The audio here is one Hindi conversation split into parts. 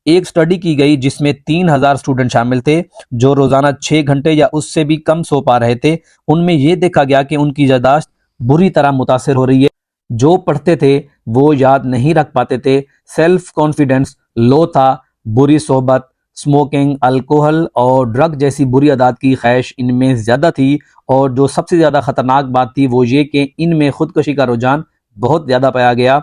एक स्टडी की गई जिसमें 3000 स्टूडेंट शामिल थे जो रोजाना 6 घंटे या उससे भी कम सो पा रहे थे। उनमें यह देखा गया कि उनकी याददाश्त बुरी तरह मुतासिर हो रही है। जो पढ़ते थे वो याद नहीं रख पाते थे, सेल्फ कॉन्फिडेंस लो था, बुरी सोहबत, स्मोकिंग, अल्कोहल और ड्रग जैसी बुरी आदत की ख्वाहिश इनमें ज़्यादा थी। और जो सबसे ज़्यादा ख़तरनाक बात थी वो ये कि इनमें खुदकुशी का रुझान बहुत ज़्यादा पाया गया।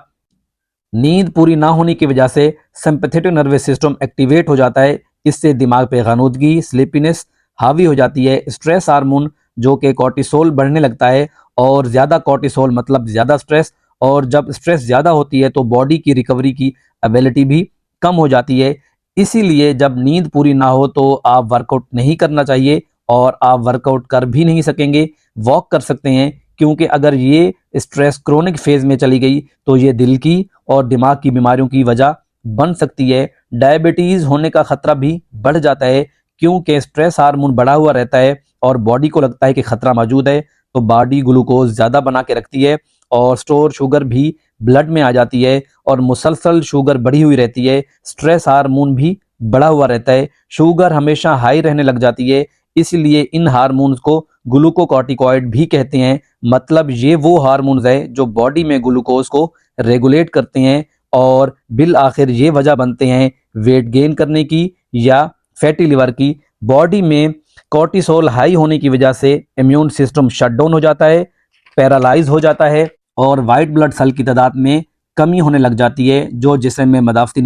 नींद पूरी ना होने की वजह से सिंपैथेटिक नर्वस सिस्टम एक्टिवेट हो जाता है। इससे दिमाग पे गनुदगी, स्लीपीनेस हावी हो जाती है। स्ट्रेस हार्मोन जो कि कॉर्टिसोल बढ़ने लगता है, और ज़्यादा कॉर्टिसोल मतलब ज़्यादा स्ट्रेस, और जब स्ट्रेस ज़्यादा होती है तो बॉडी की रिकवरी की एबिलिटी भी कम हो जाती है। इसीलिए जब नींद पूरी ना हो तो आप वर्कआउट नहीं करना चाहिए, और आप वर्कआउट कर भी नहीं सकेंगे। वॉक कर सकते हैं, क्योंकि अगर ये स्ट्रेस क्रोनिक फेज में चली गई तो ये दिल की और दिमाग की बीमारियों की वजह बन सकती है। डायबिटीज होने का खतरा भी बढ़ जाता है, क्योंकि स्ट्रेस हार्मोन बढ़ा हुआ रहता है और बॉडी को लगता है कि खतरा मौजूद है, तो बॉडी ग्लूकोज ज्यादा बना के रखती है और स्टोर शुगर भी ब्लड में आ जाती है, और मुसलसल शुगर बढ़ी हुई रहती है। स्ट्रेस हार्मोन भी बढ़ा हुआ रहता है, शुगर हमेशा हाई रहने लग जाती है। इसलिए इन हार्मोन्स को ग्लूकोकॉर्टिकॉइड भी कहते हैं। मतलब ये वो हार्मोन्स है जो बॉडी में ग्लूकोज को रेगुलेट करते हैं, और बिल आखिर ये वजह बनते हैं वेट गेन करने की या फैटी लिवर की। बॉडी में कॉर्टिसोल हाई होने की वजह से इम्यून सिस्टम शट डाउन हो जाता है, पैरालाइज हो जाता है, और वाइट ब्लड सेल की तादाद में कमी होने लग जाती है, जो जिस्म में मदाफती